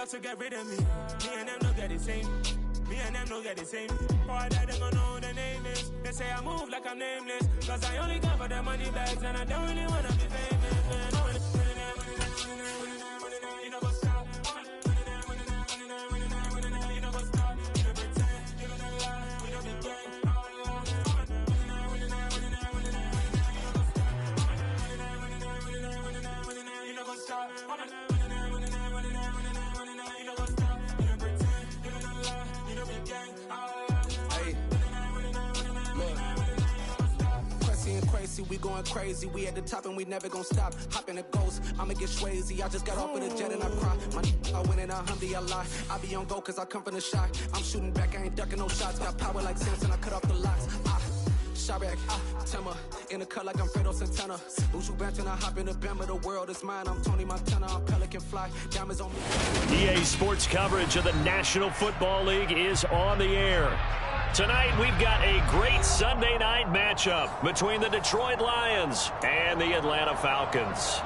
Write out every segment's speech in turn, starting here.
out to get rid of me. Me and them don't get the same. Me and them don't get the same. Boy, that they gon' know who the name is. They say I move like I'm nameless. Cause I only come for the money bags and I don't really wanna be famous, man. You know what's up? You know what's up? You don't pretend. You don't lie. We don't be gang. You know what's up? We going crazy, we at the top and we never gonna stop. Hop in a ghost, I'ma get swayzy. I just got off with a jet and I cry. My I win in a Humvee, I lie. I be on go cause I come from the shot. I'm shooting back, I ain't ducking no shots. Got power like Samson, I cut off the locks. Sharek, Timmer, in the cut like I'm Fredo Santana. Uju Benton, I hop in the Bama, the world is mine. I'm Tony Montana, I'm Pelican Fly. Diamonds on me. EA Sports coverage of the National Football League is on the air. Tonight, we've got a great Sunday night matchup between the Detroit Lions and the Atlanta Falcons.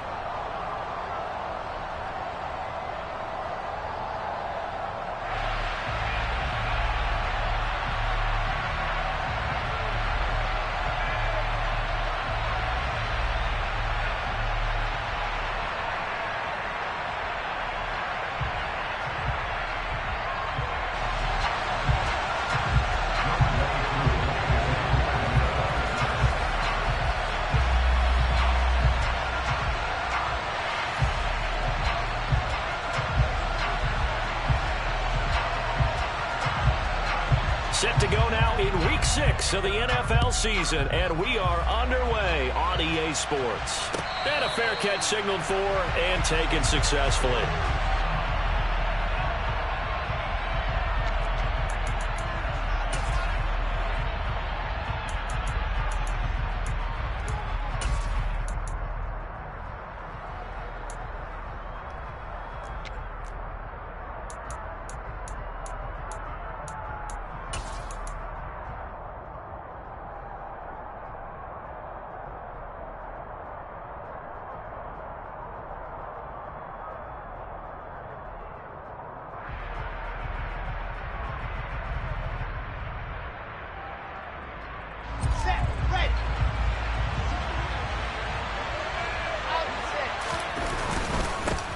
Set to go now in Week 6 of the NFL season, and we are underway on EA Sports. And a fair catch signaled for and taken successfully.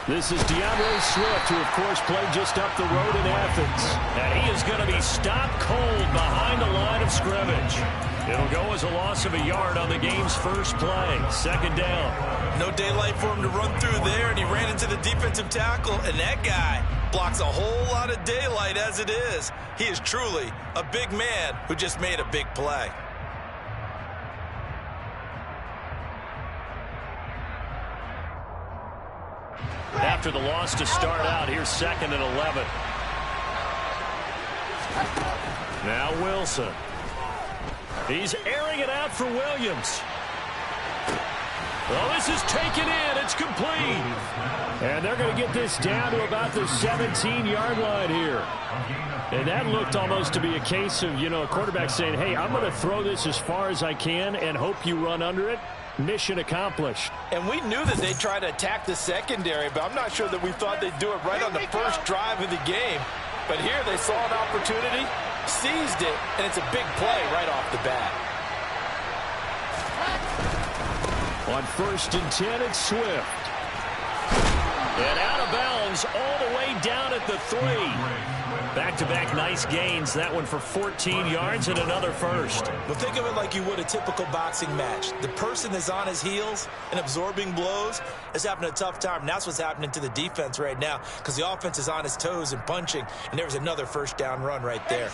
This is DeAndre Swift, who, of course, played just up the road in Athens. And he is going to be stopped cold behind the line of scrimmage. It'll go as a loss of a yard on the game's first play. Second down. No daylight for him to run through there, and he ran into the defensive tackle, and that guy blocks a whole lot of daylight as it is. He is truly a big man who just made a big play. After the loss to start out, here's 2nd and 11. Now Wilson. He's airing it out for Williams. Well, this is taken in. It's complete. And they're going to get this down to about the 17-yard line here. And that looked almost to be a case of, a quarterback saying, hey, I'm going to throw this as far as I can and hope you run under it. Mission accomplished. And we knew that they'd try to attack the secondary, but I'm not sure that we thought they'd do it right on the first drive of the game. But here they saw an opportunity, seized it, and it's a big play right off the bat. On 1st and 10, it's Swift. And out of bounds all the way down at the 3. Back-to-back nice gains. That one for 14 yards and another first. But think of it like you would a typical boxing match. The person is on his heels and absorbing blows is having a tough time. And that's what's happening to the defense right now because the offense is on his toes and punching. And there was another first down run right there.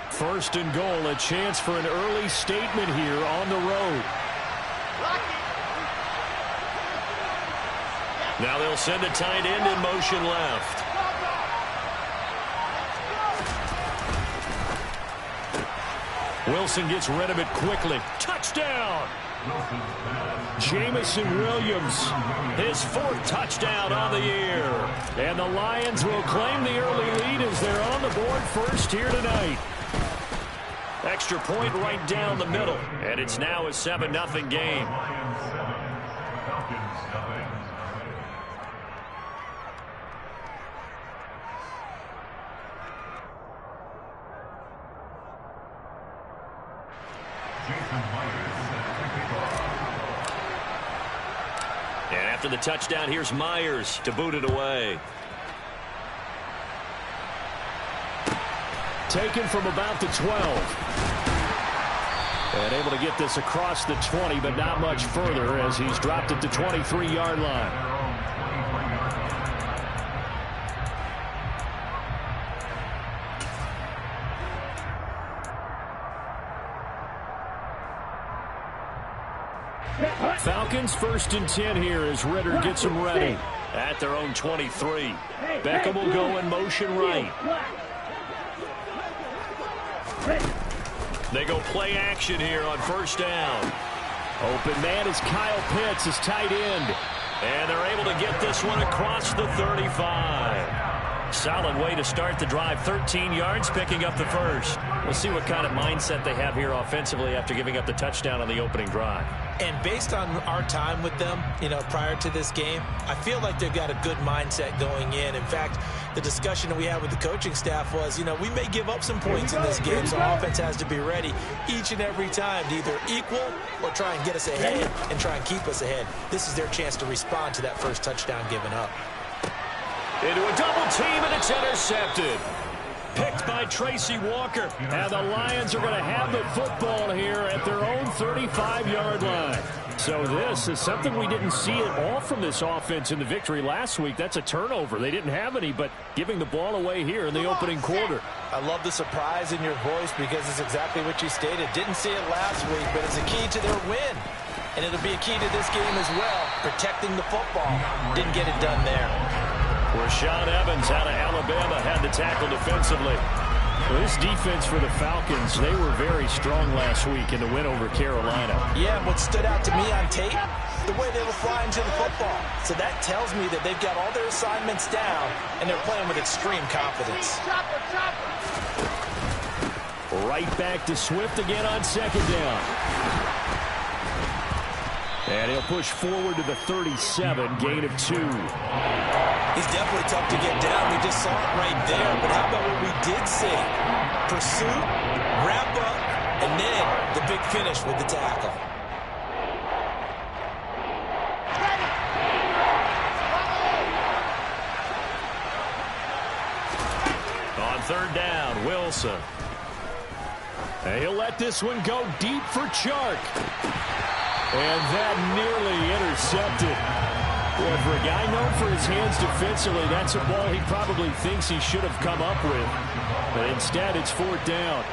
1st and goal, a chance for an early statement here on the road. Now they'll send a tight end in motion left. Wilson gets rid of it quickly. Touchdown! Jamison Williams, his 4th touchdown on the year. And the Lions will claim the early lead as they're on the board first here tonight. Extra point right down the middle. And it's now a 7-0 game. After the touchdown, here's Myers to boot it away. Taken from about the 12. And able to get this across the 20, but not much further as he's dropped at the 23-yard line. Falcons 1st and 10 here as Ritter gets them ready at their own 23. Beckham will go in motion right. They go play action here on 1st down. Open man is Kyle Pitts, his tight end. And they're able to get this one across the 35. Solid way to start the drive. 13 yards, picking up the first. We'll see what kind of mindset they have here offensively after giving up the touchdown on the opening drive. And based on our time with them, prior to this game, I feel like they've got a good mindset going in. In fact, the discussion that we had with the coaching staff was, we may give up some points in this game, so our offense has to be ready each and every time to either equal or try and get us ahead and try and keep us ahead. This is their chance to respond to that first touchdown given up. Into a double team, and it's intercepted. Picked by Tracy Walker. And the Lions are going to have the football here at their own 35-yard line. So this is something we didn't see at all from this offense in the victory last week. That's a turnover. They didn't have any, but giving the ball away here in the opening quarter. I love the surprise in your voice because it's exactly what you stated. Didn't see it last week, but it's a key to their win. And it'll be a key to this game as well, protecting the football. Didn't get it done there. Rashaan Evans out of Alabama had the tackle defensively. Well, this defense for the Falcons, they were very strong last week in the win over Carolina. Yeah, and what stood out to me on tape, the way they were flying to the football. So that tells me that they've got all their assignments down, and they're playing with extreme confidence. Right back to Swift again on 2nd down. And he'll push forward to the 37, gain of 2. He's definitely tough to get down. We just saw it right there. But how about what we did see? Pursuit, wrap up, and then the big finish with the tackle. On 3rd down, Wilson. And he'll let this one go deep for Chark. And that nearly intercepted. Well, for a guy known for his hands defensively, that's a ball he probably thinks he should have come up with. But instead, it's 4th down.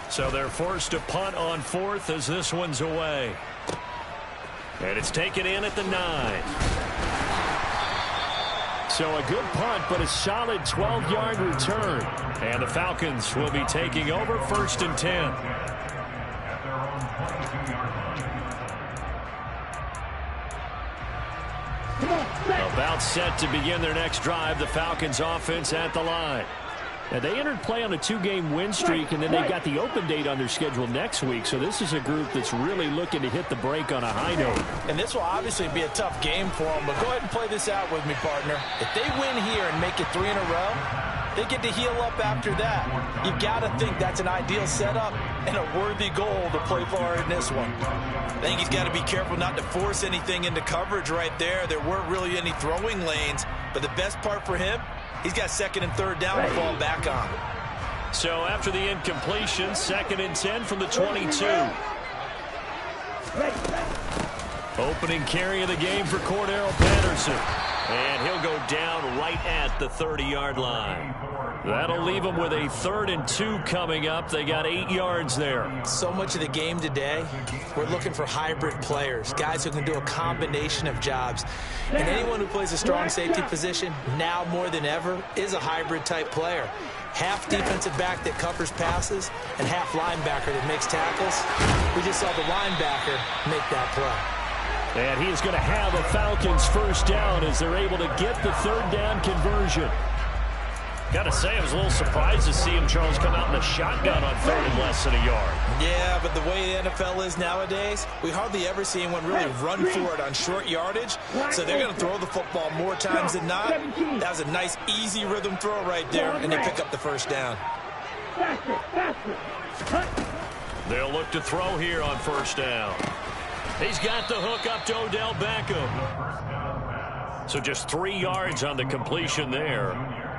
So they're forced to punt on 4th as this one's away. And it's taken in at the 9. So a good punt, but a solid 12-yard return. And the Falcons will be taking over 1st and 10. About set to begin their next drive, the Falcons offense at the line. Now, they entered play on a 2-game win streak, and then they got the open date on their schedule next week. So this is a group that's really looking to hit the break on a high note. And this will obviously be a tough game for them, but go ahead and play this out with me, partner. If they win here and make it 3 in a row, they get to heal up after that. You've got to think that's an ideal setup and a worthy goal to play for in this one. I think he's got to be careful not to force anything into coverage right there. There weren't really any throwing lanes, but the best part for him, he's got 2nd and 3rd down to fall back on. So after the incompletion, 2nd and 10 from the 22. Opening carry of the game for Cordero Patterson. And he'll go down right at the 30-yard line. That'll leave them with a 3rd and 2 coming up. They got 8 yards there. So much of the game today, we're looking for hybrid players, guys who can do a combination of jobs. And anyone who plays a strong safety position, now more than ever, is a hybrid-type player. Half defensive back that covers passes and half linebacker that makes tackles. We just saw the linebacker make that play. And he is going to have a Falcons 1st down as they're able to get the 3rd down conversion. Got to say, I was a little surprised to see him, Charles, come out in the shotgun on third and less than a yard. Yeah, but the way the NFL is nowadays, we hardly ever see anyone really run for it on short yardage. So they're going to throw the football more times than not. That was a nice, easy rhythm throw right there, and they pick up the first down. They'll look to throw here on first down. He's got the hook up to Odell Beckham. So just 3 yards on the completion there,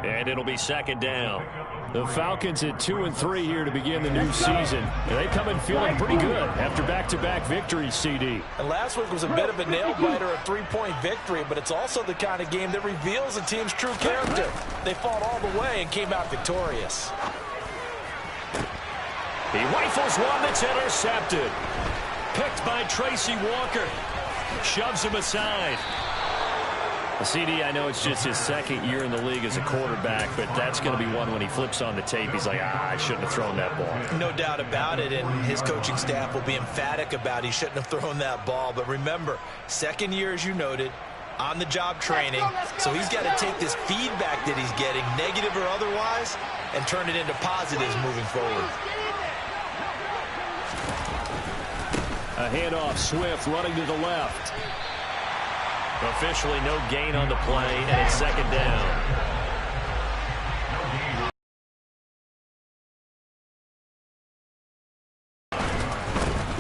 and it'll be second down. The Falcons at 2-3 here to begin the new season, and they come in feeling pretty good after back-to-back victories, CD. And last week was a bit of a nail-biter, a 3-point victory, but it's also the kind of game that reveals a team's true character. They fought all the way and came out victorious. He rifles one that's intercepted. Picked by Tracy Walker. Shoves him aside. CD, I know it's just his second year in the league as a quarterback, but that's going to be one when he flips on the tape. He's like, I shouldn't have thrown that ball. No doubt about it, and his coaching staff will be emphatic about he shouldn't have thrown that ball. But remember, second year, as you noted, on-the-job training, so he's got to take this feedback that he's getting, negative or otherwise, and turn it into positives moving forward. A handoff, Swift running to the left. Officially no gain on the play, and it's second down.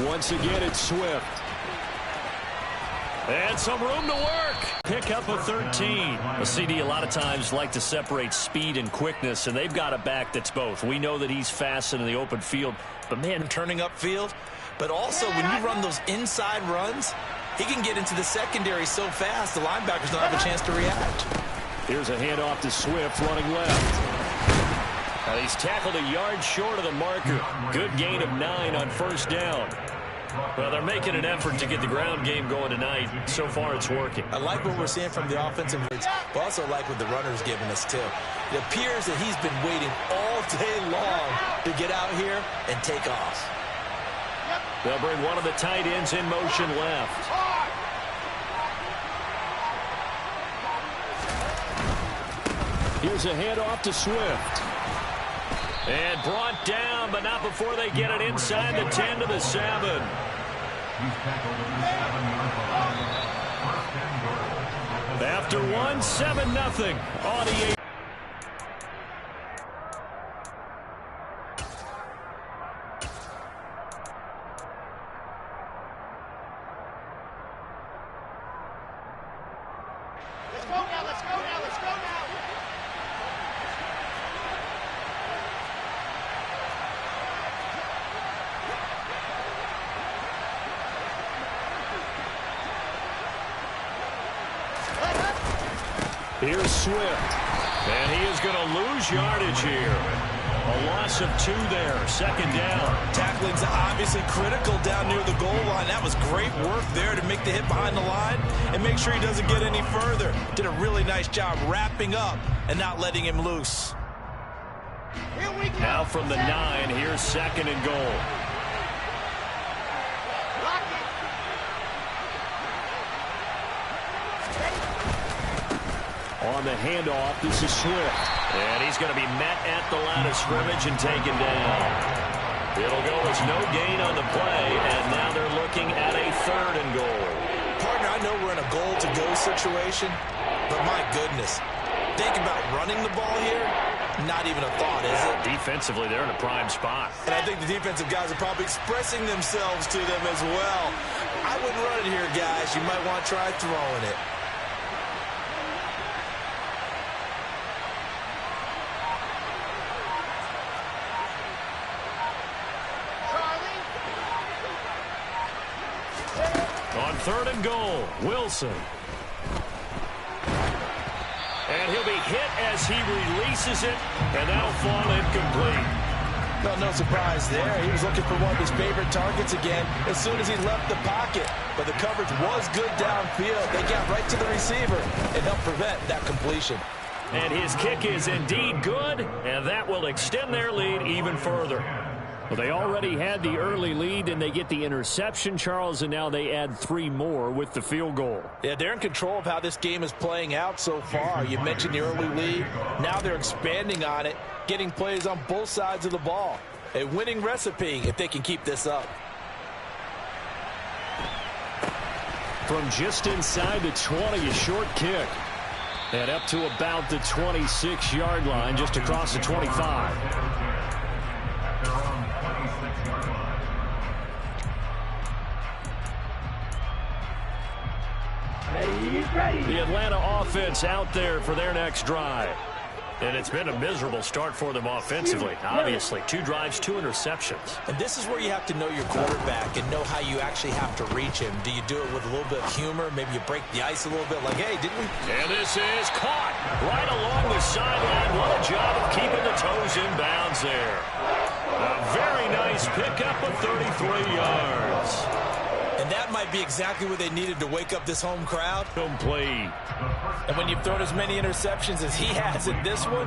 Once again, it's Swift. And some room to work. Pick up a 13. A CD a lot of times like to separate speed and quickness, and they've got a back that's both. We know that he's fast in the open field, but man, turning upfield. But also, when you run those inside runs, he can get into the secondary so fast, the linebackers don't have a chance to react. Here's a handoff to Swift running left. Now he's tackled a yard short of the marker. Good gain of 9 on first down. Well, they're making an effort to get the ground game going tonight. So far, it's working. I like what we're seeing from the offensive words, but also like what the runner's giving us, too. It appears that he's been waiting all day long to get out here and take off. They'll bring one of the tight ends in motion left. Here's a handoff to Swift. And brought down, but not before they get it inside the 10 to the 7. After 1, 7-0 on the 8. Here's Swift, and he is going to lose yardage here. A loss of 2 there, second down. Tackling's obviously critical down near the goal line. That was great work there to make the hit behind the line and make sure he doesn't get any further. Did a really nice job wrapping up and not letting him loose. Now from the 9, here's second and goal. On the handoff, this is Swift. And he's going to be met at the line of scrimmage and taken down. It'll go as no gain on the play, and now they're looking at a third and goal. Partner, I know we're in a goal-to-go situation, but my goodness, think about running the ball here. Not even a thought, is it? Defensively, they're in a prime spot. And I think the defensive guys are probably expressing themselves to them as well. I wouldn't run it here, guys. You might want to try throwing it. On third and goal, Wilson. And he'll be hit as he releases it, and that'll fall incomplete. Well, no surprise there. He was looking for one of his favorite targets again as soon as he left the pocket. But the coverage was good downfield. They got right to the receiver and helped prevent that completion. And his kick is indeed good, and that will extend their lead even further. Well, they already had the early lead, and they get the interception, Charles, and now they add 3 more with the field goal. Yeah, they're in control of how this game is playing out so far. You mentioned the early lead. Now they're expanding on it, getting plays on both sides of the ball. A winning recipe if they can keep this up. From just inside the 20, a short kick. And up to about the 26-yard line, just across the 25. The Atlanta offense out there for their next drive. And it's been a miserable start for them offensively. Obviously, 2 drives, 2 interceptions. And this is where you have to know your quarterback and know how you actually have to reach him. Do you do it with a little bit of humor? Maybe you break the ice a little bit like, hey, didn't we? And this is caught right along the sideline. What a job of keeping the toes in bounds there. A very nice pickup of 33 yards. And that might be exactly what they needed to wake up this home crowd. Complete. And when you've thrown as many interceptions as he has in this one,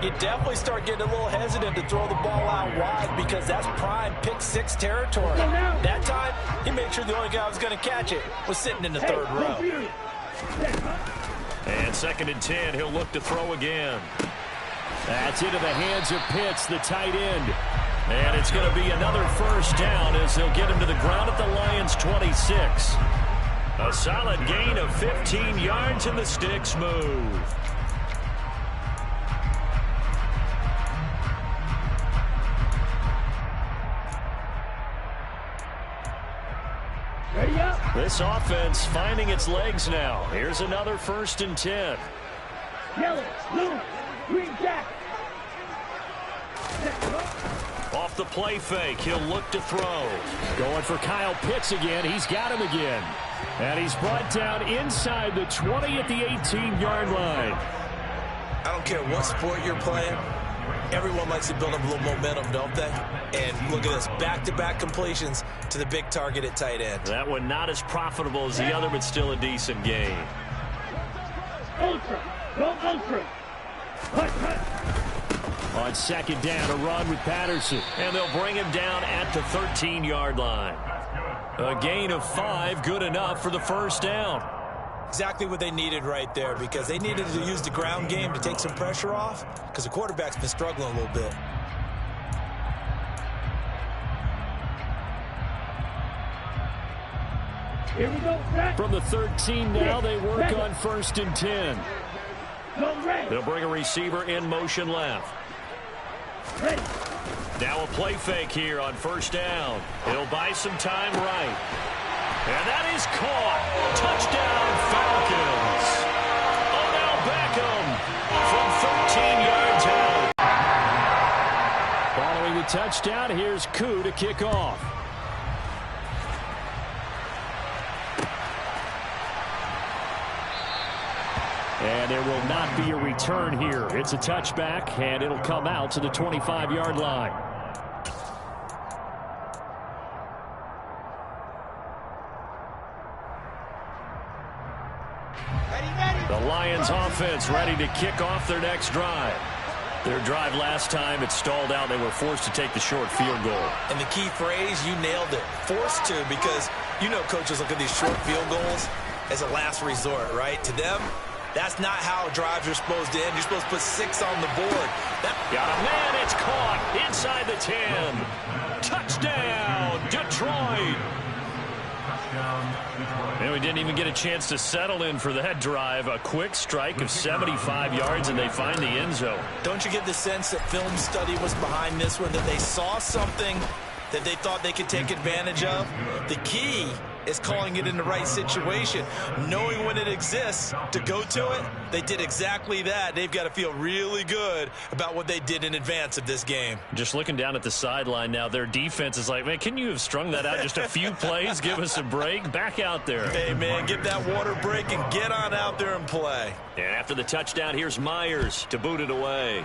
you definitely start getting a little hesitant to throw the ball out wide because that's prime pick-6 territory. That time, he made sure the only guy who was going to catch it was sitting in the 3rd row. And 2nd and 10, he'll look to throw again. That's into the hands of Pitts, the tight end. And it's going to be another first down as they'll get him to the ground at the Lions' 26. A solid gain of 15 yards and the sticks move. This offense finding its legs now. Here's another 1st and 10. Yellow, blue, green, jack. Off the play fake, he'll look to throw. Going for Kyle Pitts again. He's got him again. And he's brought down inside the 20 at the 18-yard line. I don't care what sport you're playing. Everyone likes to build up a little momentum, don't they? And look at this, back-to-back completions to the big target at tight end. That one not as profitable as the other, but still a decent gain. Ultra, go ultra. On 2nd down, a run with Patterson. And they'll bring him down at the 13-yard line. A gain of 5, good enough for the first down. Exactly what they needed right there because they needed to use the ground game to take some pressure off because the quarterback's been struggling a little bit. Here we go, Zach. From the 13 now, they work on 1st and 10. They'll bring a receiver in motion left. Ready. Now a play fake here on 1st down. He'll buy some time right. And that is caught. Touchdown, Falcons. Odell Beckham from 13 yards out. Following the touchdown, here's Koo to kick off. And there will not be a return here. It's a touchback, and it'll come out to the 25-yard line. The Lions offense ready to kick off their next drive. Their drive last time, it stalled out. They were forced to take the short field goal. And the key phrase, you nailed it. Forced to, because you know coaches look at these short field goals as a last resort, right? To them, that's not how drives are supposed to end. You're supposed to put 6 on the board. Got a man, it's caught inside the 10. Touchdown, Detroit. And we didn't even get a chance to settle in for that drive. A quick strike of 75 yards, and they find the end zone. Don't you get the sense that film study was behind this one, that they saw something that they thought they could take advantage of? The key is calling it in the right situation, knowing when it exists to go to it. They did exactly that. They've got to feel really good about what they did in advance of this game. Just looking down at the sideline now, their defense is like, man, can you have strung that out just a few plays? Give us a break. Back out there. Hey, man, give that water break and get on out there and play. And after the touchdown, here's Myers to boot it away.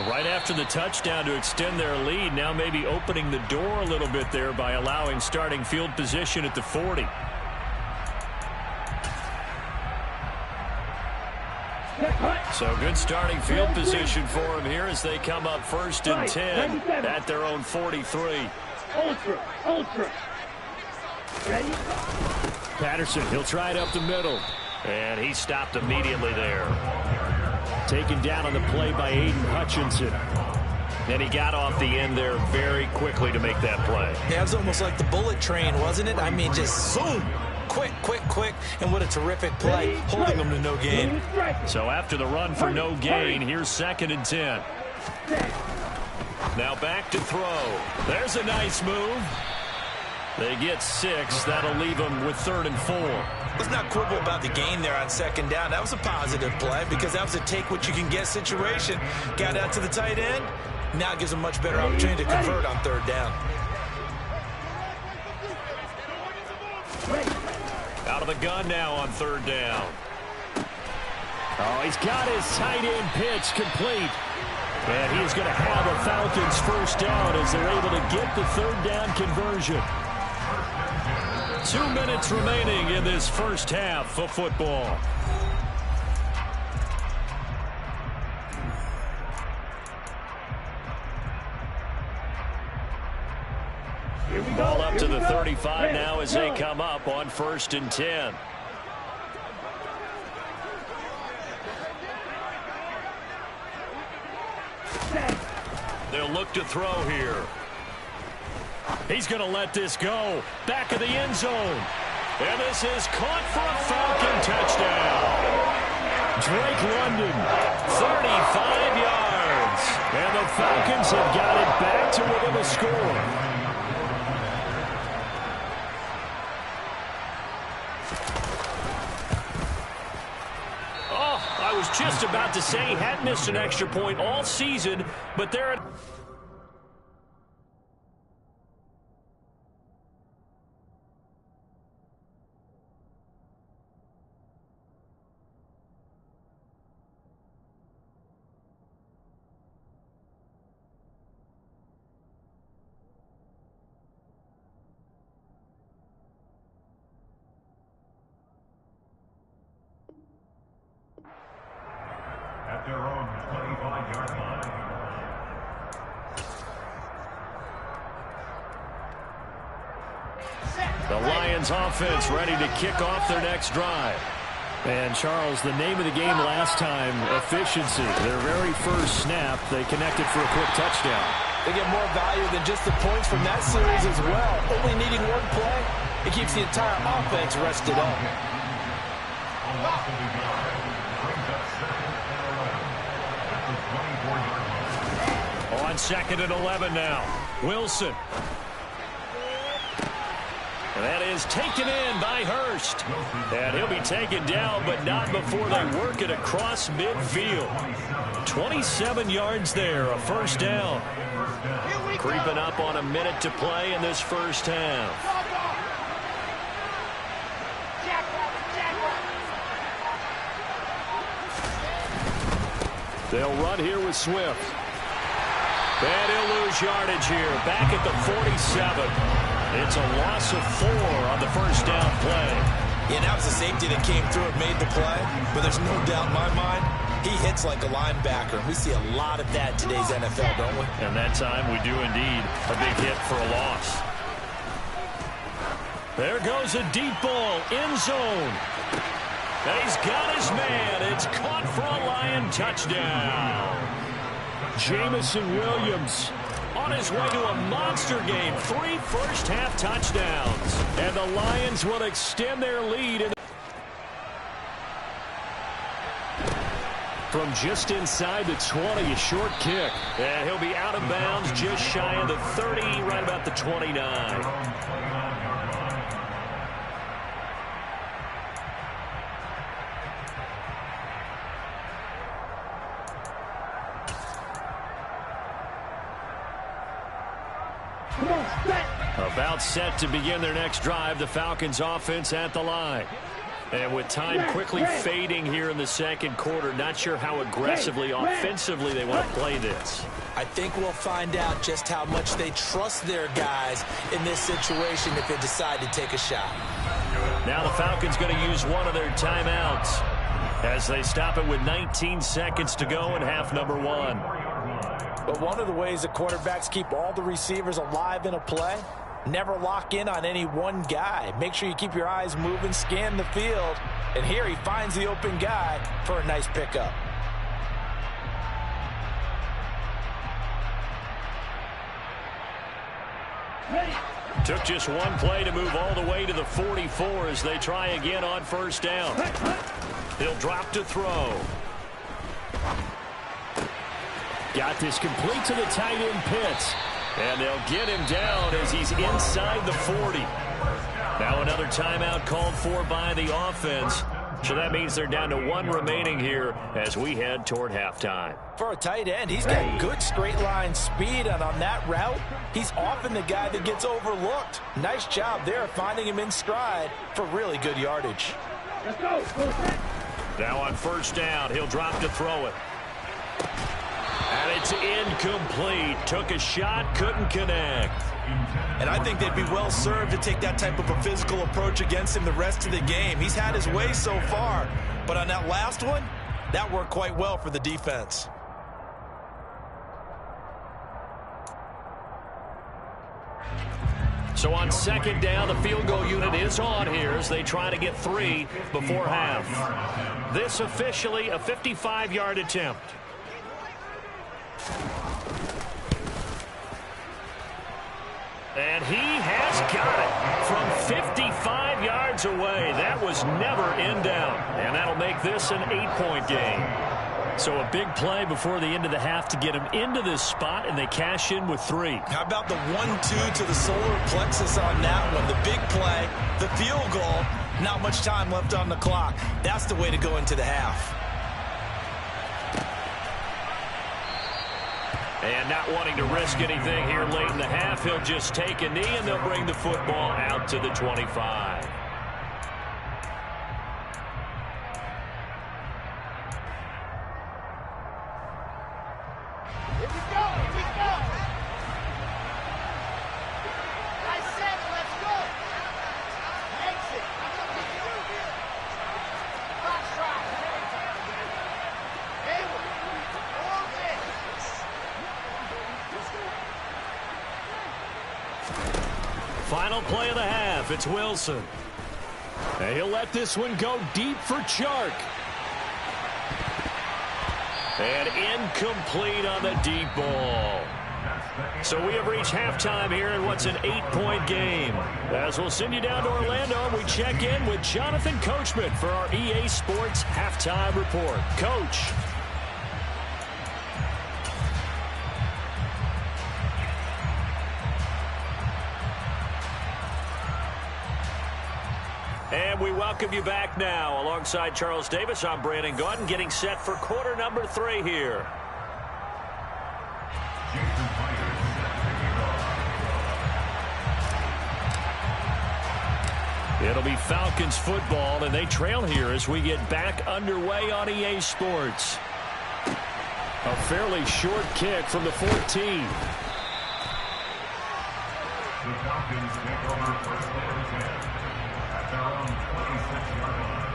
Right after the touchdown to extend their lead, now maybe opening the door a little bit there by allowing starting field position at the 40. So good starting field position for him here as they come up 1st and 10 at their own 43. Ultra. Ready? Patterson, he'll try it up the middle. And he stopped immediately there. Taken down on the play by Aiden Hutchinson. And he got off the end there very quickly to make that play. Yeah, it was almost like the bullet train, wasn't it? I mean, just zoom. Quick, and what a terrific play, holding them to no gain. So after the run for no gain, here's 2nd and 10. Now back to throw. There's a nice move. They get 6. That'll leave them with 3rd and 4. Let's not quibble about the gain there on 2nd down. That was a positive play because that was a take-what-you-can-get situation. Got out to the tight end. Now it gives them a much better opportunity to convert on 3rd down. Out of the gun now on 3rd down. Oh, he's got his tight end pitch complete. And he's going to have a Falcons 1st down as they're able to get the 3rd down conversion. 2 minutes remaining in this first half of football. Ball up to the 35 now as they come up on 1st and 10. They'll look to throw here. He's going to let this go. Back of the end zone. And this is caught for a Falcon touchdown. Drake London, 35 yards. And the Falcons have got it back to within a score. I was just about to say he hadn't missed an extra point all season, but there. At their own 25-yard line. The Lions offense ready to kick off their next drive. And Charles, the name of the game last time, efficiency. Their very first snap, they connected for a quick touchdown. They get more value than just the points from that series as well. Only needing one play, it keeps the entire offense rested up. On 2nd and 11 now. Wilson. And that is taken in by Hurst. And he'll be taken down, but not before they work it across midfield. 27 yards there, a 1st down. Creeping up on a minute to play in this first half. They'll run here with Swift. And he'll lose yardage here. Back at the 47. It's a loss of 4 on the 1st down play. Yeah, that was a safety that came through and made the play. But there's no doubt in my mind, he hits like a linebacker. We see a lot of that in today's NFL, don't we? And that time we do indeed. A big hit for a loss. There goes a deep ball. End zone. And he's got his man. It's caught for a Lion touchdown. Jamison Williams on his way to a monster game. 3 first-half touchdowns. And the Lions will extend their lead. From just inside the 20, a short kick. And he'll be out of bounds just shy of the 30, right about the 29. About set to begin their next drive, the Falcons offense at the line. And with time quickly fading here in the second quarter, not sure how aggressively, offensively they want to play this. I think we'll find out just how much they trust their guys in this situation if they decide to take a shot. Now the Falcons going to use one of their timeouts. as they stop it with 19 seconds to go in half number one. But one of the ways that quarterbacks keep all the receivers alive in a play, never lock in on any one guy. Make sure you keep your eyes moving, scan the field. And here he finds the open guy for a nice pickup. Took just one play to move all the way to the 44 as they try again on first down. He'll drop to throw. Got this complete to the tight end Pitts. And they'll get him down as he's inside the 40. Now another timeout called for by the offense. So that means they're down to one remaining here as we head toward halftime. For a tight end, he's got good straight line speed, and on that route, he's often the guy that gets overlooked. Nice job there finding him in stride for really good yardage. Let's go. Now on first down, he'll drop to throw it. And it's incomplete. Took a shot, couldn't connect. And I think they'd be well served to take that type of a physical approach against him the rest of the game. He's had his way so far, but on that last one, that worked quite well for the defense. So on second down, the field goal unit is on here as they try to get 3 before half. This officially a 55-yard attempt. And he has got it from 55 yards away. That was never in doubt. And that'll make this an 8-point game. So a big play before the end of the half to get him into this spot, and they cash in with 3. How about the 1-2 to the solar plexus on that one? The big play, the field goal, not much time left on the clock. That's the way to go into the half. And not wanting to risk anything here late in the half, he'll just take a knee, and they'll bring the football out to the 25. Here we go. I said, let's go. Exit. Cross shot. Hayward. All Final play of the half. It's Wilson. And he'll let this one go deep for Chark. And incomplete on the deep ball. So we have reached halftime here in what's an 8-point game. As we'll send you down to Orlando, we check in with Jonathan Coachman for our EA Sports Halftime Report. Coach. And we welcome you back now. Alongside Charles Davis, I'm Brandon Gaudin, getting set for quarter number 3 here. It'll be Falcons football, and they trail here as we get back underway on EA Sports. A fairly short kick from the 14. The Falcons take over first and 10 at their own 26-yard line.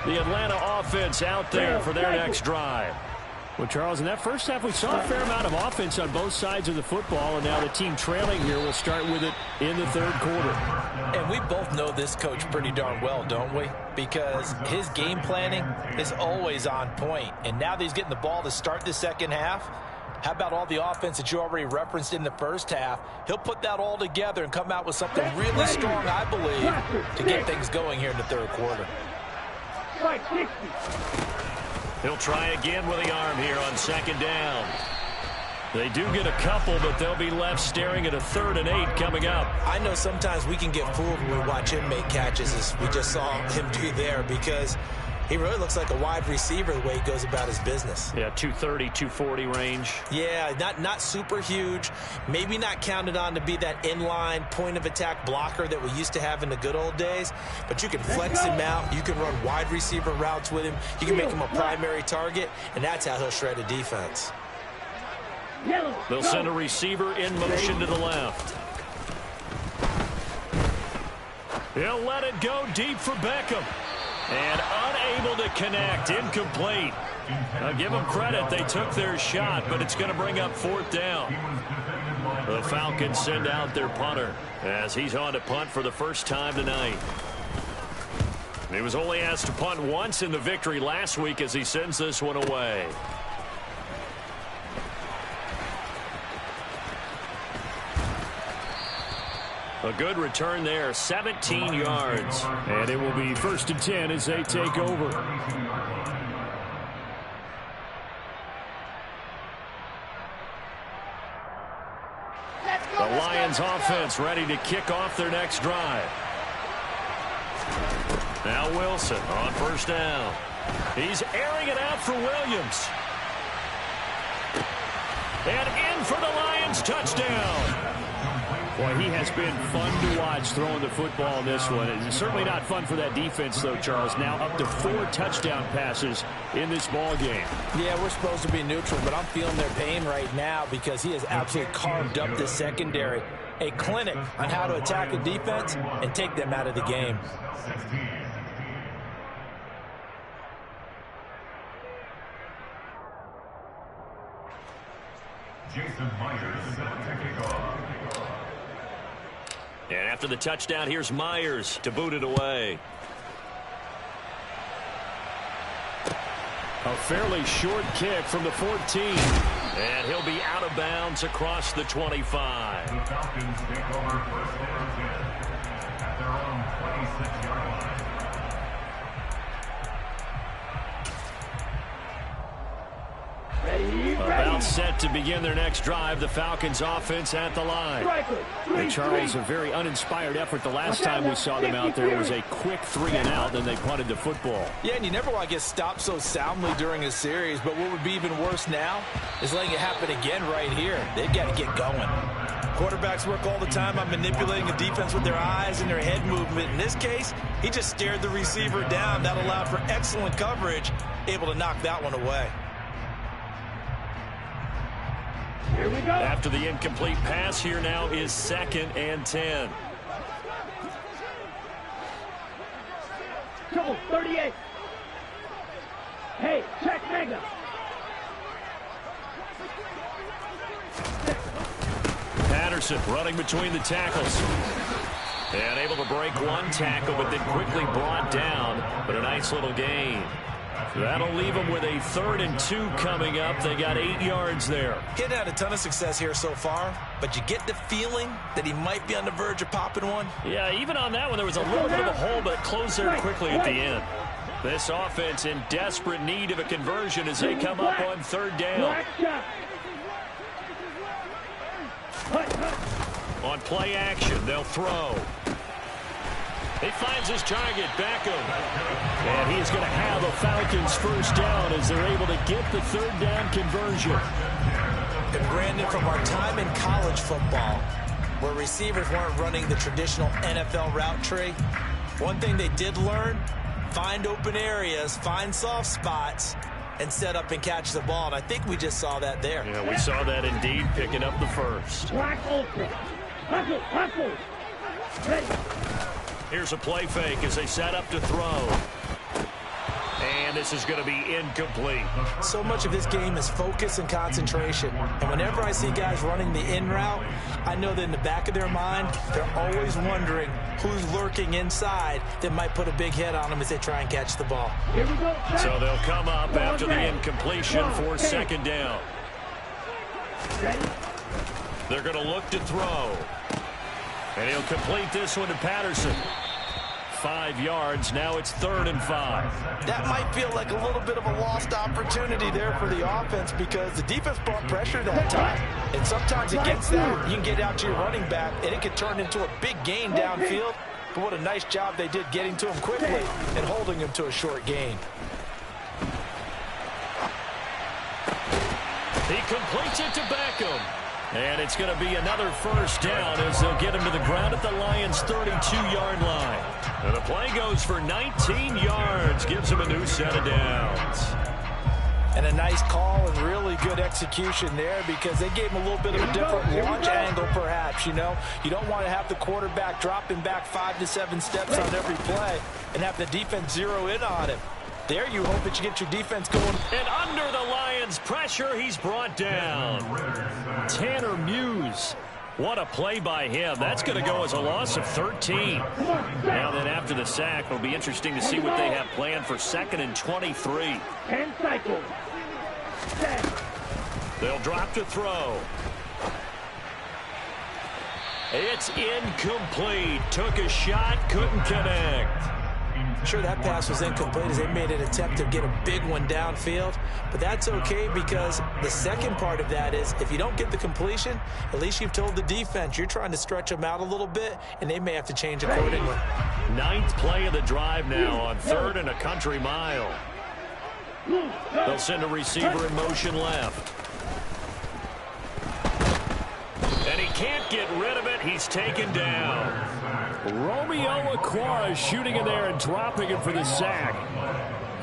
The Atlanta offense out there for their next drive. Well, Charles, in that first half, we saw a fair amount of offense on both sides of the football, and now the team trailing here will start with it in the third quarter. And we both know this coach pretty darn well, don't we? Because his game planning is always on point. And now that he's getting the ball to start the second half, how about all the offense that you already referenced in the first half? He'll put that all together and come out with something really strong, I believe, to get things going here in the third quarter. He'll try again with the arm here on second down. They do get a couple, but they'll be left staring at a 3rd and 8 coming up. I know sometimes we can get fooled when we watch him make catches, as we just saw him do there, because he really looks like a wide receiver the way he goes about his business. Yeah, 230, 240 range. Yeah, not super huge. Maybe not counted on to be that inline point-of-attack blocker that we used to have in the good old days. But you can flex him out. You can run wide receiver routes with him. You can make him a primary target, and that's how he'll shred a defense. They'll send a receiver in motion to the left. He'll let it go deep for Beckham. And unable to connect. Incomplete. Now give them credit. They took their shot, but it's going to bring up 4th down. The Falcons send out their punter as he's on to punt for the first time tonight. He was only asked to punt once in the victory last week as he sends this one away. A good return there, 17 yards. And it will be 1st and 10 as they take over. The Lions offense ready to kick off their next drive. Now Wilson on 1st down. He's airing it out for Williams. And in for the Lions touchdown. Boy, he has been fun to watch throwing the football in this one. It's certainly not fun for that defense, though, Charles. Now up to 4 touchdown passes in this ball game. Yeah, we're supposed to be neutral, but I'm feeling their pain right now because he has absolutely carved up the secondary. A clinic on how to attack a defense and take them out of the game. Jason Myers set to kick off. And after the touchdown, here's Myers to boot it away. A fairly short kick from the 14. And he'll be out of bounds across the 25. The Falcons take over 1st and 10 at their own 26-yard line. About set to begin their next drive. The Falcons offense at the line. And Charles, a very uninspired effort. The last time we saw them out there was a quick 3-and-out, then they punted the football. Yeah, and you never want to get stopped so soundly during a series, but what would be even worse now is letting it happen again right here. They've got to get going. Quarterbacks work all the time on manipulating the defense with their eyes and their head movement. In this case, he just stared the receiver down. That allowed for excellent coverage, able to knock that one away. Here we go. After the incomplete pass, here now is 2nd and 10. Trouble, 38. Hey, check mega. Patterson running between the tackles. And able to break one tackle, but then quickly brought down. But a nice little gain. That'll leave them with a 3rd and 2 coming up. They got 8 yards there. He hadn't had a ton of success here so far, but you get the feeling that he might be on the verge of popping one. Yeah, even on that one, there was a little bit of a hole, but it closed there quickly at the end. This offense in desperate need of a conversion as they come up on 3rd down. On play action, they'll throw. He finds his target, Beckham. And he is going to have a Falcons 1st down as they're able to get the 3rd down conversion. And Brandon, from our time in college football, where receivers weren't running the traditional NFL route tree, one thing they did learn, find open areas, find soft spots, and set up and catch the ball. And I think we just saw that there. Yeah, we saw that indeed, picking up the 1st. Black ultra. Hustle. Ready. Here's a play fake as they set up to throw. And this is going to be incomplete. So much of this game is focus and concentration. And whenever I see guys running the in route, I know that in the back of their mind, they're always wondering who's lurking inside that might put a big hit on them as they try and catch the ball. Here we go. So they'll come up after the incompletion for 2nd down. Ready. They're going to look to throw. And he'll complete this one to Patterson. 5 yards. Now it's 3rd and 5. That might feel like a little bit of a lost opportunity there for the offense because the defense brought pressure that time. And sometimes against that, you can get out to your running back, and it can turn into a big gain downfield. But what a nice job they did getting to him quickly and holding him to a short gain. He completes it to Beckham. And it's going to be another 1st down as they'll get him to the ground at the Lions' 32-yard line. And the play goes for 19 yards, gives him a new set of downs. And a nice call and really good execution there because they gave him a little bit of a different launch angle perhaps, you know. You don't want to have the quarterback dropping back 5 to 7 steps on every play and have the defense zero in on him. There you hope that you get your defense going. And under the Lions' pressure, he's brought down. Tanner Muse. What a play by him. That's going to go as a loss of 13. Now then after the sack, it'll be interesting to see what they have planned for 2nd and 23. 10 cycles. 10. They'll drop to throw. It's incomplete. Took a shot, couldn't connect. Sure, that pass was incomplete as they made an attempt to get a big one downfield. But that's okay because the second part of that is if you don't get the completion, at least you've told the defense you're trying to stretch them out a little bit, and they may have to change accordingly. 9th play of the drive now on 3rd and a country mile. They'll send a receiver in motion left. And he can't get rid of it. He's taken down. Romeo Aquara shooting in there and dropping it for the sack.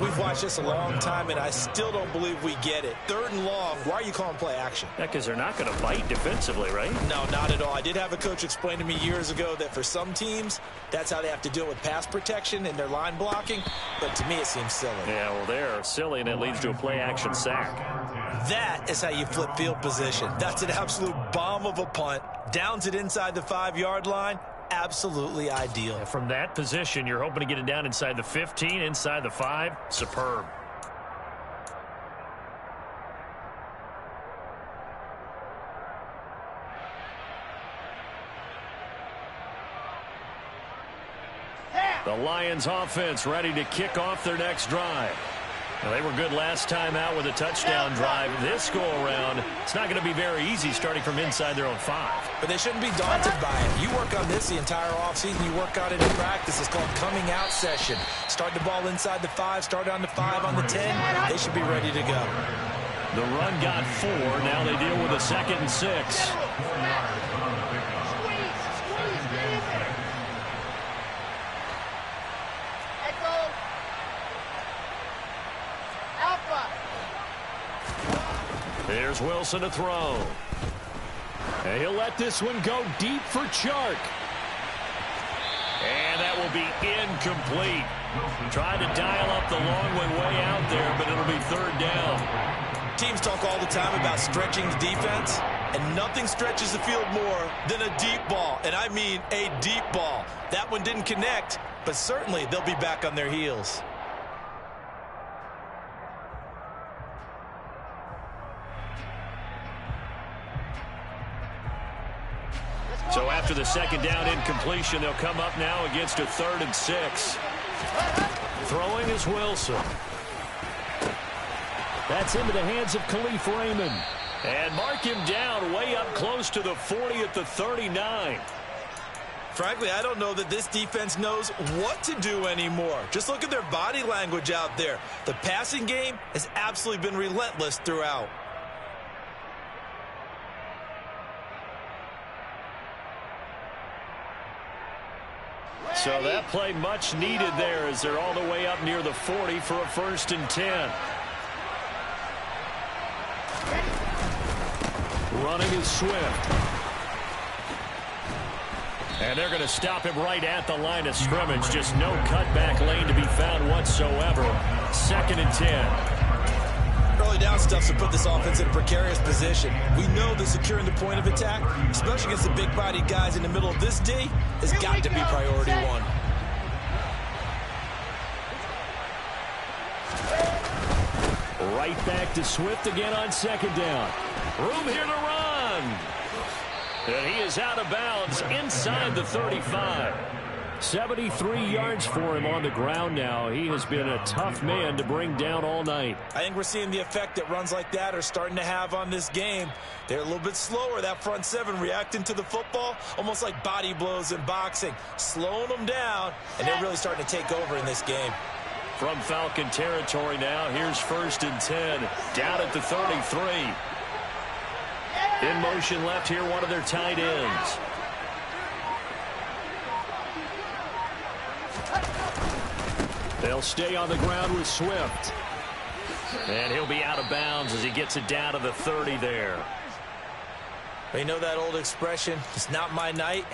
We've watched this a long time, and I still don't believe we get it. 3rd and long, why are you calling play action? Yeah, because they're not going to bite defensively, right? No, not at all. I did have a coach explain to me years ago that for some teams, that's how they have to deal with pass protection and their line blocking. But to me, it seems silly. Yeah, well, they're silly, and it leads to a play action sack. That is how you flip field position. That's an absolute bomb of a punt. Downs it inside the 5-yard line. Absolutely ideal. Yeah, from that position, you're hoping to get it down inside the 15, inside the 5. Superb. The Lions offense ready to kick off their next drive. Now, they were good last time out with a touchdown drive. This go-around, it's not going to be very easy starting from inside their own 5. But they shouldn't be daunted by it. You work on this the entire offseason. You work on it in practice. It's called coming out session. Start the ball inside the 5, start on the 5, on the 10. They should be ready to go. The run got 4. Now they deal with a 2nd and 6. Here's Wilson to throw. And he'll let this one go deep for Chark. And that will be incomplete. Tried to dial up the long one way out there, but it'll be 3rd down. Teams talk all the time about stretching the defense, and nothing stretches the field more than a deep ball. And I mean a deep ball. That one didn't connect, but certainly they'll be back on their heels. So after the 2nd down incompletion, they'll come up now against a 3rd and 6. Throwing is Wilson. That's into the hands of Khalif Raymond. And mark him down way up close to the 40 at the 39. Frankly, I don't know that this defense knows what to do anymore. Just look at their body language out there. The passing game has absolutely been relentless throughout. So that play much needed there as they're all the way up near the 40 for a 1st and 10. Running is Swift. And they're going to stop him right at the line of scrimmage. Just no cutback lane to be found whatsoever. 2nd and 10. Early down stuff to put this offense in a precarious position. We know that securing the point of attack, especially against the big-bodied guys in the middle of this D, has got to be priority 1. Right back to Swift again on 2nd down. Room here to run. And he is out of bounds inside the 35. 73 yards for him on the ground now. He has been a tough man to bring down all night. I think we're seeing the effect that runs like that are starting to have on this game. They're a little bit slower, that front 7 reacting to the football, almost like body blows in boxing, slowing them down, and they're really starting to take over in this game. From Falcon territory now, here's 1st and 10, down at the 33. In motion left here, one of their tight ends. They'll stay on the ground with Swift. And he'll be out of bounds as he gets it down to the 30 there. You know that old expression, it's not my night?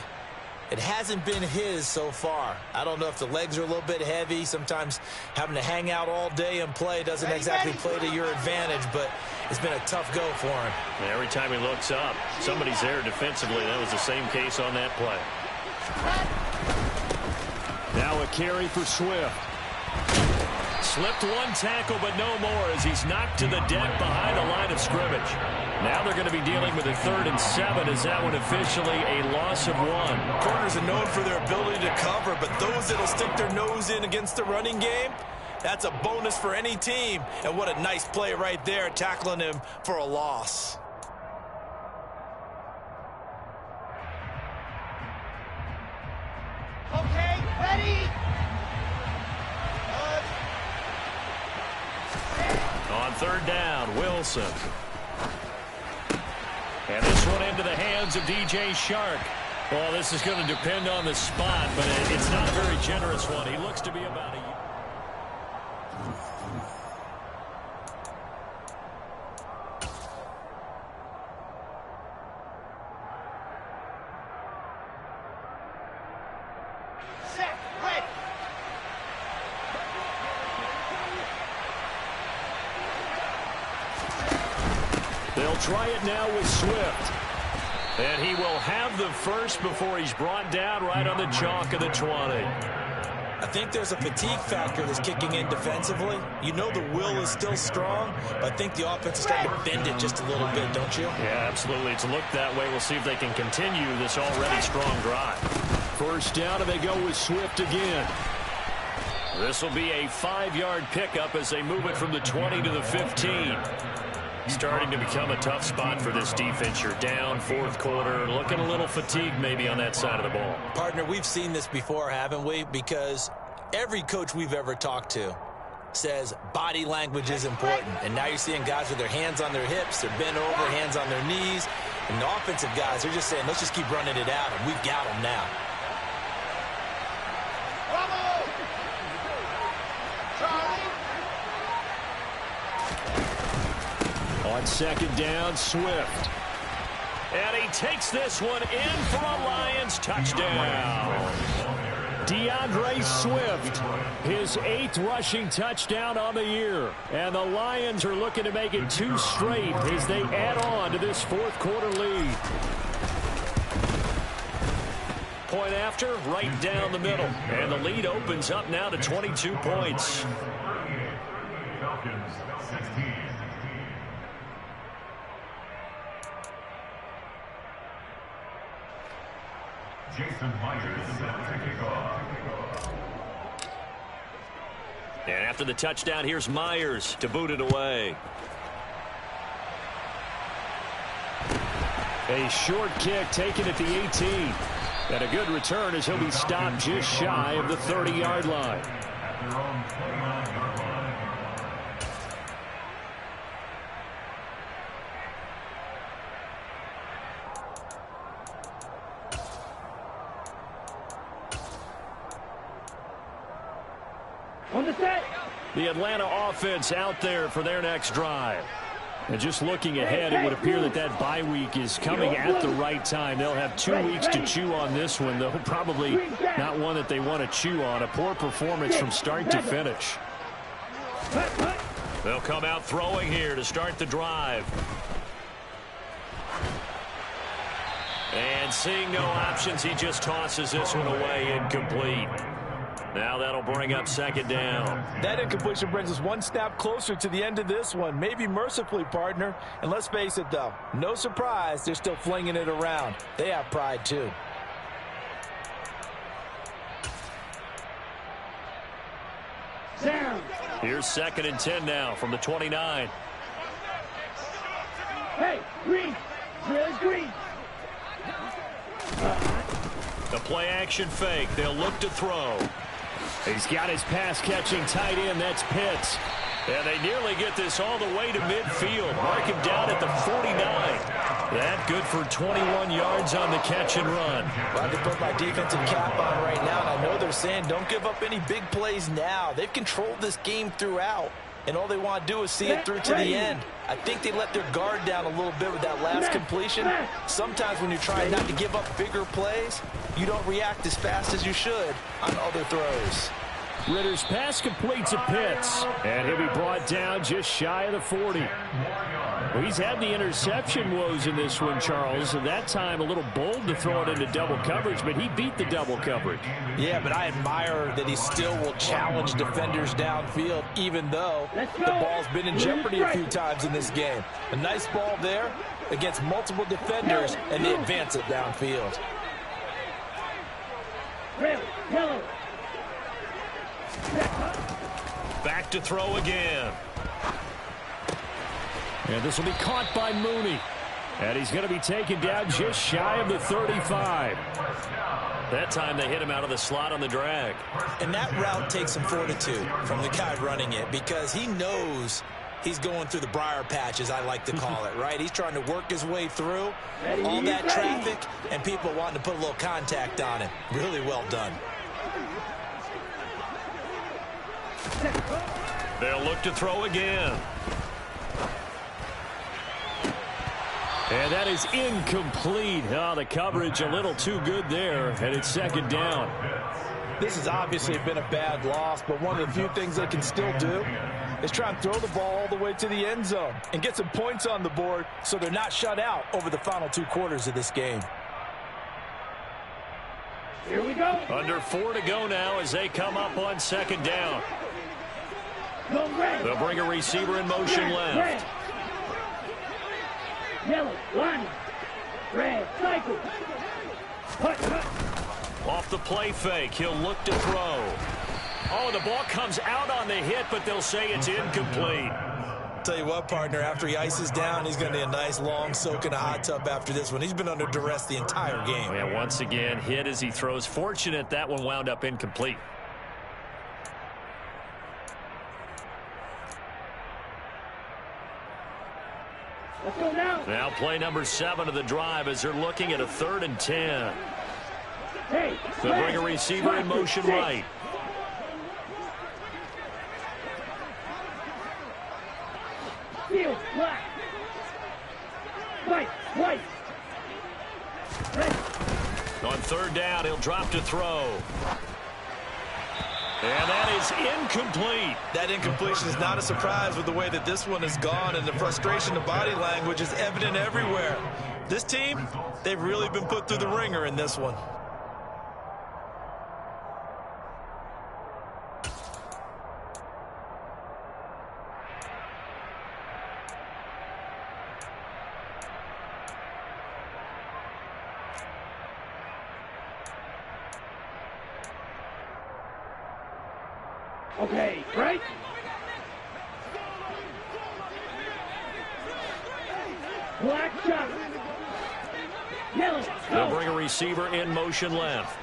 It hasn't been his so far. I don't know if the legs are a little bit heavy. Sometimes having to hang out all day and play doesn't exactly play to your advantage, but it's been a tough go for him. And every time he looks up, somebody's there defensively. That was the same case on that play. Now a carry for Swift. Slipped one tackle, but no more as he's knocked to the deck behind the line of scrimmage. Now they're going to be dealing with a 3rd and 7 as that one officially a loss of 1. Corners are known for their ability to cover, but those that'll stick their nose in against the running game, that's a bonus for any team. And what a nice play right there, tackling him for a loss. Okay, ready? On 3rd down, Wilson. And this one into the hands of DJ Shark. Well, this is going to depend on the spot, but it's not a very generous one. He looks to be about a... Set, ready. They'll try it now with Swift. And he will have the first before he's brought down right on the chalk of the 20. I think there's a fatigue factor that's kicking in defensively. You know the will is still strong, but I think the offense is starting to bend it just a little bit, don't you? Yeah, absolutely. It's looked that way. We'll see if they can continue this already strong drive. 1st down, and they go with Swift again. This will be a 5-yard pickup as they move it from the 20 to the 15. Starting to become a tough spot for this defense. You're down 4th quarter, looking a little fatigued maybe on that side of the ball. Partner, we've seen this before, haven't we? Because every coach we've ever talked to says body language is important. And now you're seeing guys with their hands on their hips, they're bent over, hands on their knees. And the offensive guys, they're just saying, let's just keep running it out, and we've got them now. On 2nd down, Swift. And he takes this one in for a Lions touchdown. DeAndre Swift, his 8th rushing touchdown on the year. And the Lions are looking to make it 2 straight as they add on to this 4th quarter lead. Point after, right down the middle. And the lead opens up now to 22 points. Falcons 16. Jason Myers set to kick off. And after the touchdown, here's Myers to boot it away. A short kick taken at the 18. And a good return as he'll be stopped just shy of the 30-yard line. At their own 29-yard line. On the set. The Atlanta offense out there for their next drive. And just looking ahead, it would appear that that bye week is coming at the right time. They'll have 2 weeks to chew on this one, though probably not one that they want to chew on. A poor performance from start to finish. They'll come out throwing here to start the drive. And seeing no options, he just tosses this one away incomplete. Now that'll bring up 2nd down. That incompletion brings us 1 snap closer to the end of this one. Maybe mercifully, partner. And let's face it, though, no surprise, they're still flinging it around. They have pride, too. Down. Here's 2nd and 10 now from the 29. Hey, green. Red green. The play action fake. They'll look to throw. He's got his pass-catching tight end. That's Pitts. And they nearly get this all the way to midfield. Mark him down at the 49. That good for 21 yards on the catch and run. Well, I can put my defensive cap on right now, and I know they're saying don't give up any big plays now. They've controlled this game throughout. and all they want to do is see it through to the end. I think they let their guard down a little bit with that last completion. Sometimes when you're trying not to give up bigger plays, you don't react as fast as you should on other throws. Ritter's pass completes a Pitts, and he'll be brought down just shy of the 40. Well, he's had the interception woes in this one, Charles, and that time a little bold to throw it into double coverage, but he beat the double coverage. Yeah, but I admire that he still will challenge defenders downfield, even though the ball's been in jeopardy a few times in this game. A nice ball there against multiple defenders, and they advance it downfield. Yellow. Back to throw again. And this will be caught by Mooney. And he's going to be taken down just shy of the 35. That time they hit him out of the slot on the drag. And that route takes some fortitude from the guy running it, because he knows he's going through the briar patch, as I like to call it, right? He's trying to work his way through all that traffic and people wanting to put a little contact on him. Really well done. They'll look to throw again. And that is incomplete. Oh, the coverage a little too good there, and it's second down. This has obviously been a bad loss, but one of the few things they can still do is try and throw the ball all the way to the end zone and get some points on the board so they're not shut out over the final 2 quarters of this game. Here we go. Under 4 to go now as they come up on second down. They'll bring a receiver in motion left. Yellow, line. Red, cycle. Off the play fake, he'll look to throw. Oh, the ball comes out on the hit, but they'll say it's incomplete. Tell you what, partner, after he ices down, he's going to need a nice long soak in a hot tub after this one. He's been under duress the entire game. Oh, yeah, once again, hit as he throws. Fortunate that one wound up incomplete. Let's go now. Now play number 7 of the drive as they're looking at a 3rd and 10. Hey, They'll bring a receiver in motion right. Field, black. White. Red. On 3rd down, he'll drop to throw. And that is incomplete. That incompletion is not a surprise with the way that this one has gone, and the frustration of body language is evident everywhere. This team, they've really been put through the ringer in this one. Okay, right. Black shot. Yellow. They'll bring a receiver in motion left.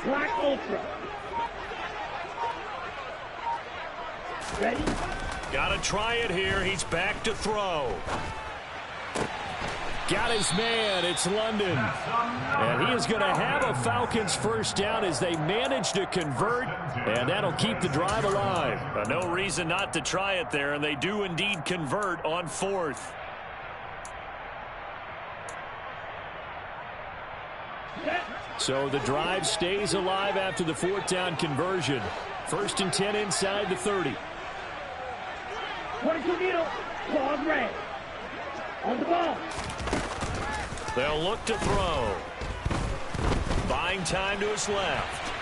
Black ultra. Ready? Got to try it here. He's back to throw. Got his man. It's London. And he is going to have a Falcons first down as they manage to convert, and that'll keep the drive alive. No reason not to try it there, and they do indeed convert on 4th. So the drive stays alive after the 4th down conversion. 1st and 10 inside the 30. 22 needle. Claws red. On the ball. They'll look to throw. Buying time to his left.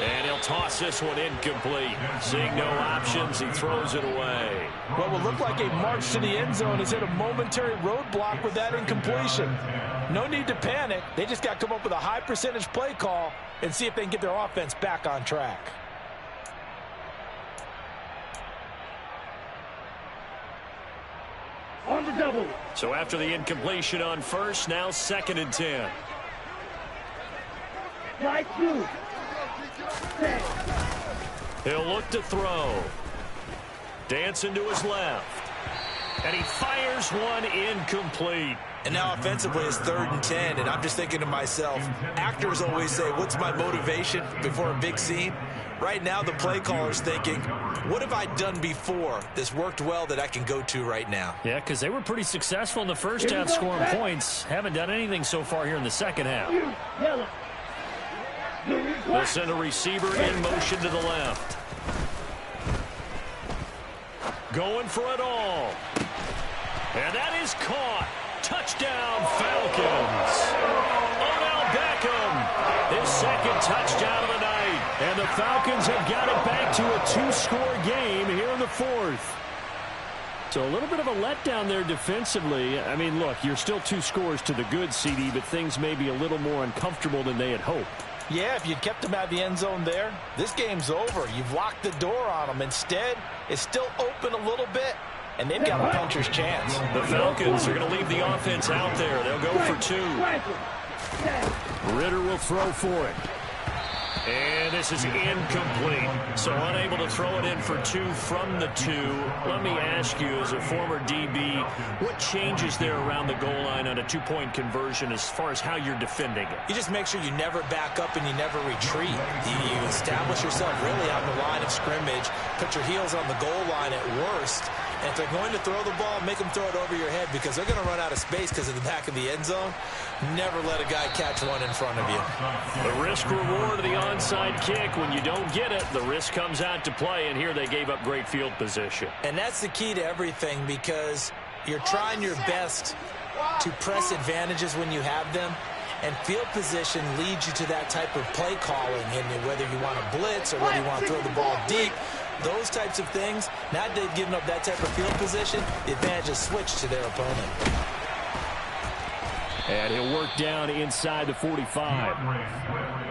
And he'll toss this one incomplete. Seeing no options, he throws it away. What will look like a march to the end zone has hit a momentary roadblock with that incompletion. No need to panic. They just got to come up with a high percentage play call and see if they can get their offense back on track. On the double. So after the incompletion on 1st, now 2nd and 10. Slide 2. Set. He'll look to throw. Dancing to his left. And he fires one incomplete. And now offensively it's 3rd and 10, and I'm just thinking to myself, actors always say, what's my motivation before a big scene? Right now the play caller's thinking, what have I done before that's worked well that I can go to right now? Yeah, because they were pretty successful in the first half scoring points. Haven't done anything so far here in the second half. They'll send a receiver in motion to the left. Going for it all. And that is caught. Touchdown, Falcons. Odell Beckham, his 2nd touchdown of the night. And the Falcons have got it back to a 2-score game here in the 4th. So a little bit of a letdown there defensively. I mean, look, you're still 2 scores to the good, CD, but things may be a little more uncomfortable than they had hoped. Yeah, if you'd kept them out of the end zone there, this game's over. You've locked the door on them. Instead, it's still open a little bit, and they've got a puncher's chance. The Falcons are going to leave the offense out there. They'll go for 2. Ritter will throw for it. And this is incomplete. So unable to throw it in for 2 from the 2. Let me ask you, as a former DB, what changes there around the goal line on a 2-point conversion as far as how you're defending it? You just make sure you never back up and you never retreat. You establish yourself really on the line of scrimmage, put your heels on the goal line at worst, and if they're going to throw the ball, make them throw it over your head because they're going to run out of space because of the back of the end zone. Never let a guy catch one in front of you. The risk-reward of the onside kick. When you don't get it, the risk comes out to play, and here they gave up great field position. And that's the key to everything because you're trying your best to press advantages when you have them, and field position leads you to that type of play calling, and whether you want to blitz or whether you want to throw the ball deep, those types of things. Now they've given up that type of field position, the advantage is switched to their opponent. And he'll work down inside the 45.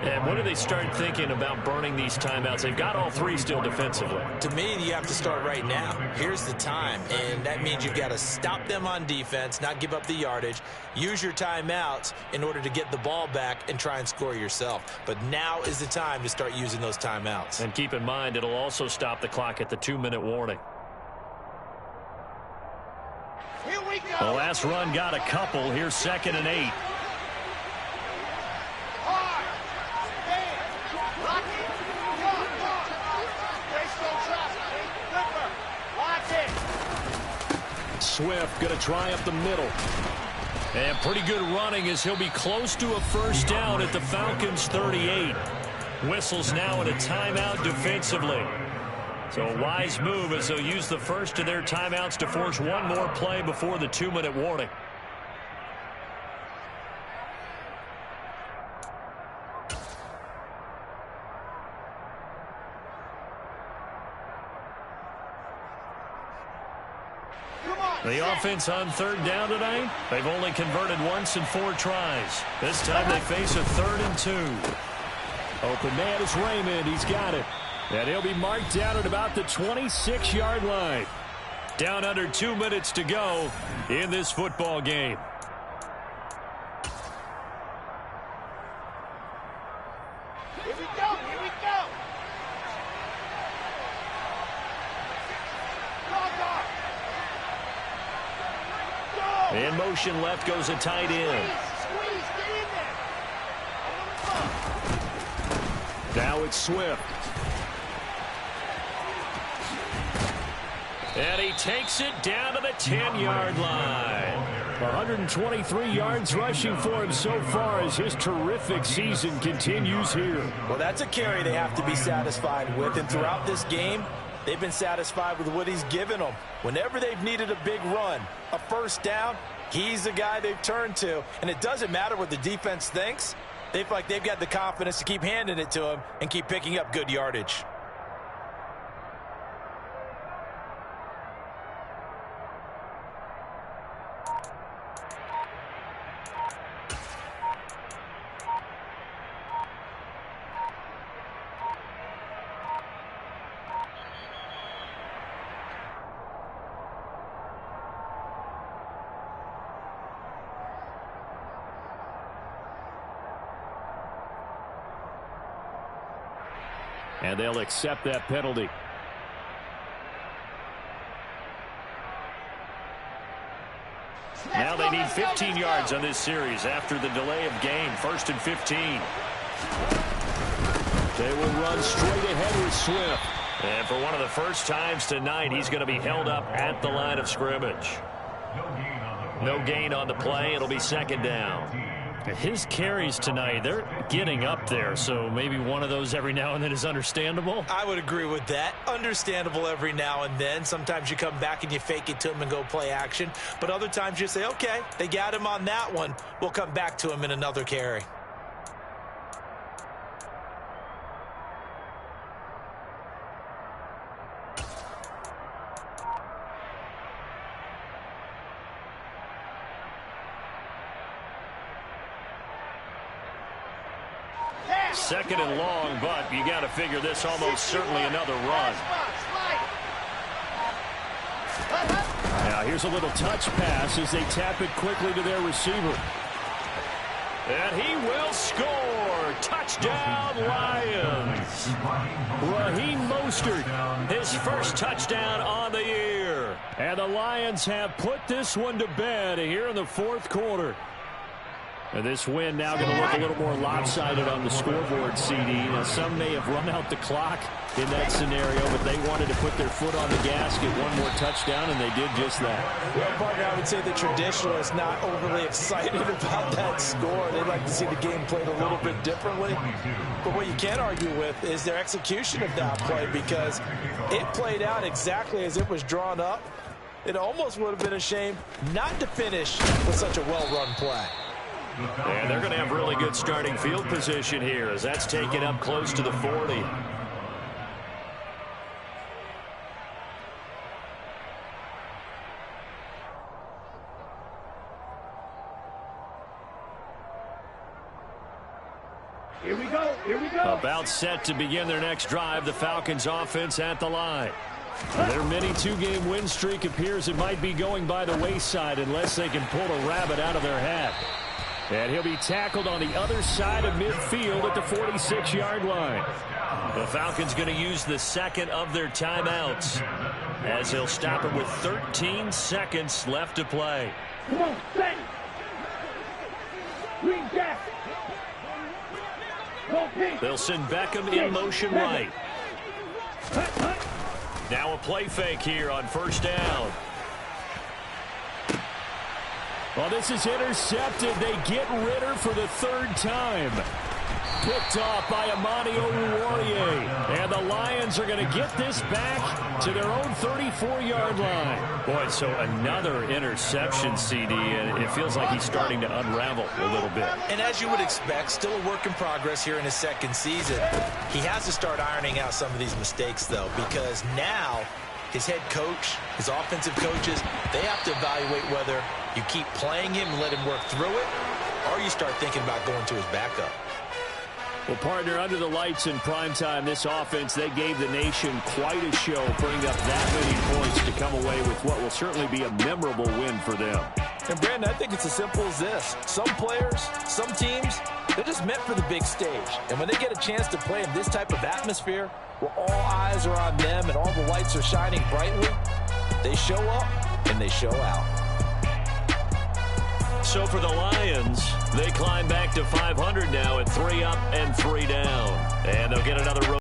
And when do they start thinking about burning these timeouts? They've got all 3 still defensively. To me, you have to start right now. Here's the time, and that means you've got to stop them on defense, not give up the yardage, use your timeouts in order to get the ball back and try and score yourself. But now is the time to start using those timeouts. And keep in mind, it'll also stop the clock at the 2-minute warning. The last run got a couple. Here's 2nd and 8. Swift going to try up the middle. And pretty good running as he'll be close to a first down at the Falcons' 38. Whistles now in a timeout defensively. So a wise move as they'll use the first of their timeouts to force one more play before the 2-minute warning. The offense on 3rd down tonight, they've only converted once in 4 tries. This time they face a 3rd and 2. Open man is Raymond. He's got it. And he'll be marked down at about the 26-yard line. Down under 2 minutes to go in this football game. Here we go, here we go. In motion left goes a tight end. Squeeze, get in there. Now it's Swift. And he takes it down to the 10-yard line. 123 yards rushing for him so far as his terrific season continues here. Well, that's a carry they have to be satisfied with. And throughout this game, they've been satisfied with what he's given them. Whenever they've needed a big run, a first down, he's the guy they've turned to. And it doesn't matter what the defense thinks. They feel like they've got the confidence to keep handing it to him and keep picking up good yardage. And they'll accept that penalty. Now they need 15 yards on this series after the delay of game. 1st and 15. They will run straight ahead with Swift. And for one of the first times tonight, he's going to be held up at the line of scrimmage. No gain on the play. It'll be 2nd down. His carries tonight, they're getting up there, so maybe one of those every now and then is understandable. I would agree with that. Understandable every now and then. Sometimes you come back and you fake it to him and go play action. But other times you say, okay, they got him on that one. We'll come back to him in another carry. Second and long, but you got to figure this almost certainly another run. Now here's a little touch pass as they tap it quickly to their receiver. And he will score. Touchdown, Lions. Raheem Mostert, his first touchdown on the year. And the Lions have put this one to bed here in the 4th quarter. And this win now going to look a little more lopsided on the scoreboard, CD. Now, some may have run out the clock in that scenario, but they wanted to put their foot on the gas, get one more touchdown, and they did just that. Well, partner, I would say the traditionalists not overly excited about that score. They'd like to see the game played a little bit differently. But what you can't argue with is their execution of that play, because it played out exactly as it was drawn up. It almost would have been a shame not to finish with such a well-run play. And they're going to have really good starting field position here as that's taken up close to the 40. Here we go. Here we go. About set to begin their next drive. The Falcons offense at the line. Their mini 2-game win streak appears it might be going by the wayside unless they can pull a rabbit out of their hat. And he'll be tackled on the other side of midfield at the 46-yard line. The Falcons going to use the second of their timeouts as he'll stop it with 13 seconds left to play. Come on, set. Green jack. Go pink. They'll send Beckham in motion right. Now a play fake here on 1st down. Well, this is intercepted. They get Ritter for the 3rd time. Picked off by Amani Oruwariye. And the Lions are going to get this back to their own 34-yard line. Boy, so another interception, CD, and it feels like he's starting to unravel a little bit. And as you would expect, still a work in progress here in his 2nd season. He has to start ironing out some of these mistakes, though, because now his head coach, his offensive coaches, they have to evaluate whether you keep playing him and let him work through it, or you start thinking about going to his backup. Well, partner, under the lights in primetime, this offense, they gave the nation quite a show, putting up that many points to come away with what will certainly be a memorable win for them. And, Brandon, I think it's as simple as this. Some players, some teams, they're just meant for the big stage. And when they get a chance to play in this type of atmosphere, where all eyes are on them and all the lights are shining brightly, they show up and they show out. So for the Lions, they climb back to 500 now at 3 up and 3 down. And they'll get another